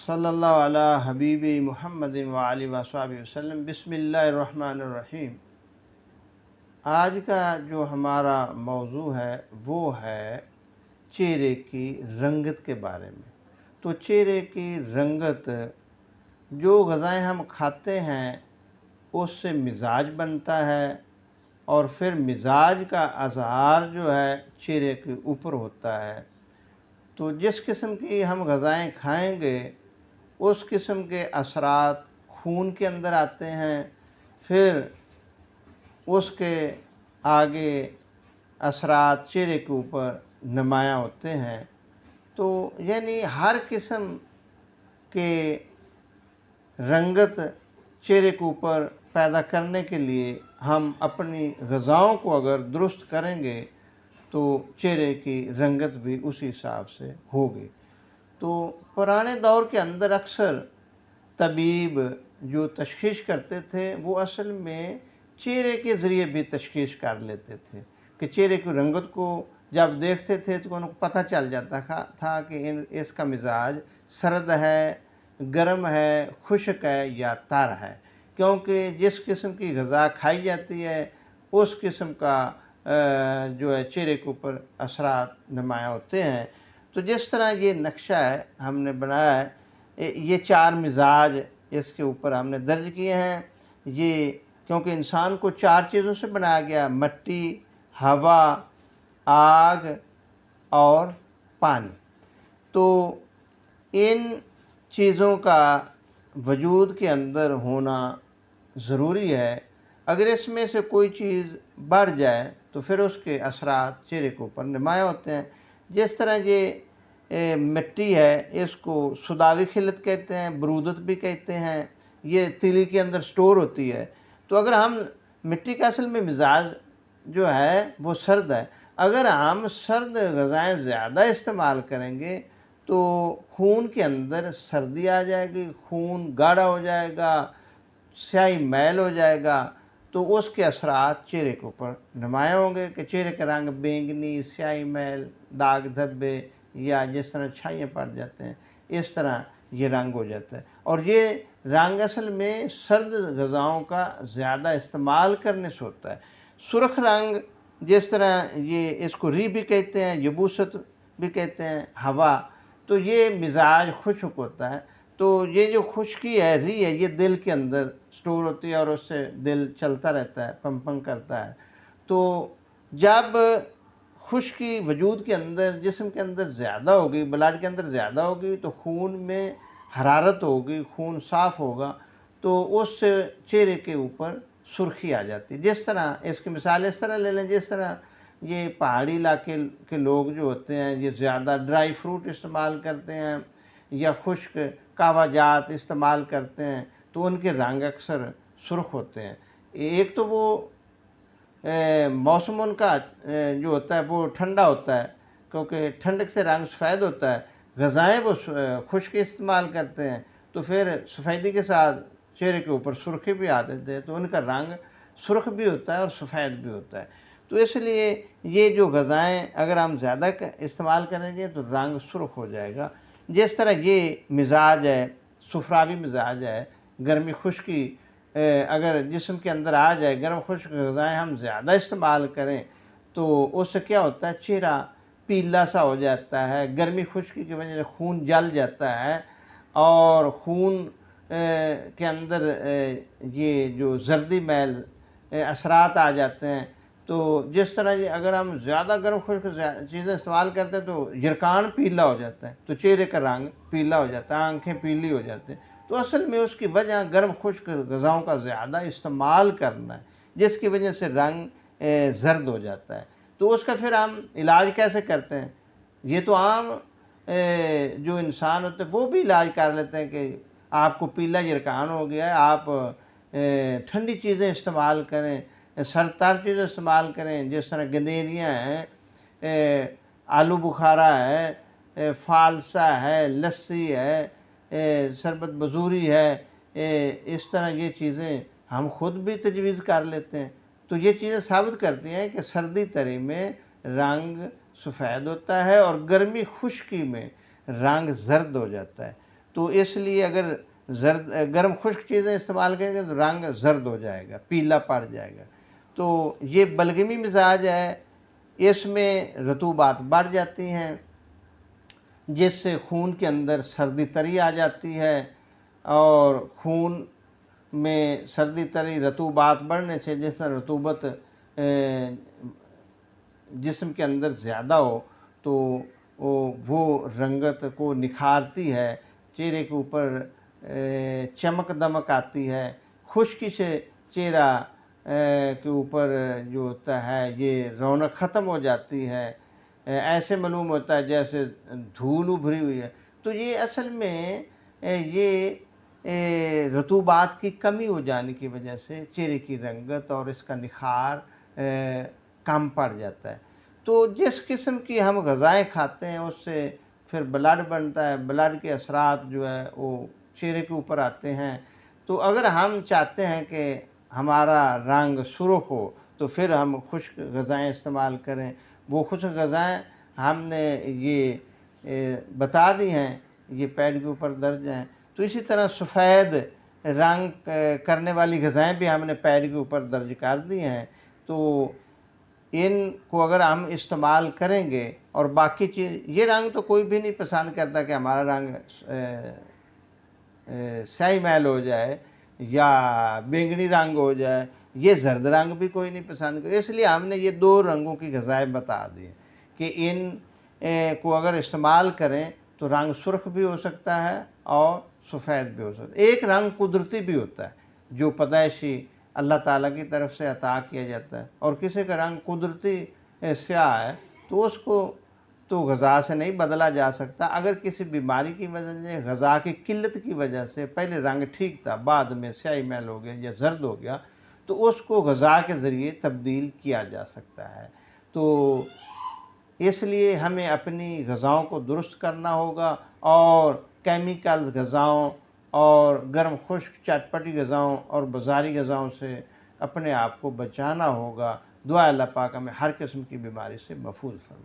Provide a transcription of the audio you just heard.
صلی اللہ علی حبیبی محمد وآلہ وصحبہ وسلم۔ بسم اللہ الرحمن الرحیم۔ آج کا جو ہمارا موضوع ہے وہ ہے چہرے کی رنگت کے بارے میں۔ تو چہرے کی رنگت، جو غذائیں ہم کھاتے ہیں اس سے مزاج بنتا ہے، اور پھر مزاج کا اظہار جو ہے چہرے کے اوپر ہوتا ہے۔ تو جس قسم کی ہم غذائیں کھائیں گے اس قسم کے اثرات خون کے اندر آتے ہیں، پھر اس کے آگے اثرات چہرے کے اوپر نمایاں ہوتے ہیں۔ تو یعنی ہر قسم کے رنگت چہرے کے اوپر پیدا کرنے کے لیے ہم اپنی غذاؤں کو اگر درست کریں گے تو چہرے کی رنگت بھی اسی حساب سے ہوگی۔ تو پرانے دور کے اندر اکثر طبیب جو تشخیص کرتے تھے وہ اصل میں چہرے کے ذریعے بھی تشخیص کر لیتے تھے، کہ چہرے کی رنگت کو جب دیکھتے تھے تو ان کو پتہ چل جاتا تھا کہ اس کا مزاج سرد ہے، گرم ہے، خشک ہے یا تر ہے، کیونکہ جس قسم کی غذا کھائی جاتی ہے اس قسم کا جو ہے چہرے کے اوپر اثرات نمایاں ہوتے ہیں۔ تو جس طرح یہ نقشہ ہے ہم نے بنایا ہے، یہ 4 مزاج اس کے اوپر ہم نے درج کیے ہیں۔ یہ کیونکہ انسان کو 4 چیزوں سے بنایا گیا: مٹی، ہوا، آگ اور پانی۔ تو ان چیزوں کا وجود کے اندر ہونا ضروری ہے۔ اگر اس میں سے کوئی چیز بڑھ جائے تو پھر اس کے اثرات چہرے کے اوپر نمایاں ہوتے ہیں۔ جس طرح یہ مٹی ہے، اس کو سوداوی خلت کہتے ہیں، برودت بھی کہتے ہیں، یہ تیلی کے اندر سٹور ہوتی ہے۔ تو اگر ہم مٹی کا اصل میں مزاج جو ہے وہ سرد ہے، اگر ہم سرد غذائیں زیادہ استعمال کریں گے تو خون کے اندر سردی آ جائے گی، خون گاڑھا ہو جائے گا، سیاہی میل ہو جائے گا، تو اس کے اثرات چہرے کے اوپر نمایاں ہوں گے، کہ چہرے کا رنگ بینگنی، سیاہی میل، داغ دھبے، یا جس طرح چھائیاں پڑ جاتے ہیں اس طرح یہ رنگ ہو جاتا ہے۔ اور یہ رنگ اصل میں سرد غذاؤں کا زیادہ استعمال کرنے سے ہوتا ہے۔ سرخ رنگ، جس طرح یہ اس کو ری بھی کہتے ہیں، یبوست بھی کہتے ہیں، ہوا، تو یہ مزاج خشک ہوتا ہے۔ تو یہ جو خشکی ہے، ری ہے، یہ دل کے اندر سٹور ہوتی ہے اور اس سے دل چلتا رہتا ہے، پمپنگ کرتا ہے۔ تو جب خشکی وجود کے اندر، جسم کے اندر زیادہ ہوگی، بلڈ کے اندر زیادہ ہوگی، تو خون میں حرارت ہوگی، خون صاف ہوگا، تو اس سے چہرے کے اوپر سرخی آ جاتی ہے۔ جس طرح اس کی مثال اس طرح لے لیں، جس طرح یہ پہاڑی علاقے کے لوگ جو ہوتے ہیں یہ زیادہ ڈرائی فروٹ استعمال کرتے ہیں یا خشک قہوہ جات استعمال کرتے ہیں، تو ان کے رنگ اکثر سرخ ہوتے ہیں۔ ایک تو وہ موسم ان کا جو ہوتا ہے وہ ٹھنڈا ہوتا ہے، کیونکہ ٹھنڈک سے رنگ سفید ہوتا ہے، غذائیں وہ خشک استعمال کرتے ہیں، تو پھر سفیدی کے ساتھ چہرے کے اوپر سرخی بھی آ دیتے ہیں، تو ان کا رنگ سرخ بھی ہوتا ہے اور سفید بھی ہوتا ہے۔ تو اس لیے یہ جو غذائیں اگر ہم زیادہ استعمال کریں گے تو رنگ سرخ ہو جائے گا۔ جس طرح یہ مزاج ہے، صفراوی مزاج ہے، گرمی خشکی اگر جسم کے اندر آ جائے، گرم خشک غذائیں ہم زیادہ استعمال کریں تو اس سے کیا ہوتا ہے، چہرہ پیلا سا ہو جاتا ہے، گرمی خشکی کی وجہ سے خون جل جاتا ہے، اور خون کے اندر یہ جو زردی میل اثرات آ جاتے ہیں۔ تو جس طرح اگر ہم زیادہ گرم خشک چیزیں استعمال کرتے ہیں تو یرقان پیلا ہو جاتا ہے، تو چہرے کا رنگ پیلا ہو جاتا ہے، آنکھیں پیلی ہو جاتی ہیں۔ تو اصل میں اس کی وجہ گرم خشک غذاؤں کا زیادہ استعمال کرنا ہے، جس کی وجہ سے رنگ زرد ہو جاتا ہے۔ تو اس کا پھر ہم علاج کیسے کرتے ہیں؟ یہ تو عام جو انسان ہوتے ہیں وہ بھی علاج کر لیتے ہیں کہ آپ کو پیلا یرقان ہو گیا ہے، آپ ٹھنڈی چیزیں استعمال کریں، سرتر چیزیں استعمال کریں، جس طرح گندیریاں ہیں، آلو بخارا ہے، فالسا ہے، لسی ہے، شربت بزوری ہے، اس طرح یہ چیزیں ہم خود بھی تجویز کر لیتے ہیں۔ تو یہ چیزیں ثابت کرتی ہیں کہ سردی تری میں رنگ سفید ہوتا ہے اور گرمی خشکی میں رنگ زرد ہو جاتا ہے۔ تو اس لیے اگر گرم خشک چیزیں استعمال کریں گے تو رنگ زرد ہو جائے گا، پیلا پڑ جائے گا۔ تو یہ بلغمی مزاج ہے، اس میں رطوبات بڑھ جاتی ہیں، جس سے خون کے اندر سردی تری آ جاتی ہے، اور خون میں سردی تری رطوبات بڑھنے سے، جس طرح رطوبت جسم کے اندر زیادہ ہو تو وہ رنگت کو نکھارتی ہے، چہرے کے اوپر چمک دمک آتی ہے، خشکی سے چہرہ کے اوپر جو ہوتا ہے یہ رونق ختم ہو جاتی ہے، ایسے معلوم ہوتا ہے جیسے دھول ابھری ہوئی ہے۔ تو یہ اصل میں یہ رطوبات کی کمی ہو جانے کی وجہ سے چہرے کی رنگت اور اس کا نکھار کم پڑ جاتا ہے۔ تو جس قسم کی ہم غذائیں کھاتے ہیں اس سے پھر بلڈ بنتا ہے، بلڈ کے اثرات جو ہے وہ چہرے کے اوپر آتے ہیں۔ تو اگر ہم چاہتے ہیں کہ ہمارا رنگ سرخ ہو تو پھر ہم خشک غذائیں استعمال کریں۔ وہ خشک غذائیں ہم نے یہ بتا دی ہیں، یہ پیڈ کے اوپر درج ہیں۔ تو اسی طرح سفید رنگ کرنے والی غذائیں بھی ہم نے پیڈ کے اوپر درج کر دی ہیں۔ تو ان کو اگر ہم استعمال کریں گے، اور باقی چیز، یہ رنگ تو کوئی بھی نہیں پسند کرتا کہ ہمارا رنگ سیاہی میل ہو جائے یا بینگنی رنگ ہو جائے، یہ زرد رنگ بھی کوئی نہیں پسند کرتا۔ اس لیے ہم نے یہ دو رنگوں کی غذائیں بتا دی کہ ان کو اگر استعمال کریں تو رنگ سرخ بھی ہو سکتا ہے اور سفید بھی ہو سکتا ہے۔ ایک رنگ قدرتی بھی ہوتا ہے جو پیدائشی اللہ تعالیٰ کی طرف سے عطا کیا جاتا ہے، اور کسی کا رنگ قدرتی سیاہ ہے تو اس کو تو غذا سے نہیں بدلا جا سکتا۔ اگر کسی بیماری کی وجہ سے، غذا کی قلت کی وجہ سے پہلے رنگ ٹھیک تھا، بعد میں سیاہی میل ہو گیا یا زرد ہو گیا، تو اس کو غذا کے ذریعے تبدیل کیا جا سکتا ہے۔ تو اس لیے ہمیں اپنی غذاؤں کو درست کرنا ہوگا، اور کیمیکل غذاؤں اور گرم خشک چٹپٹی غذاؤں اور بازاری غذاؤں سے اپنے آپ کو بچانا ہوگا۔ دعا اللہ پاک ہمیں ہر قسم کی بیماری سے محفوظ فرمائے۔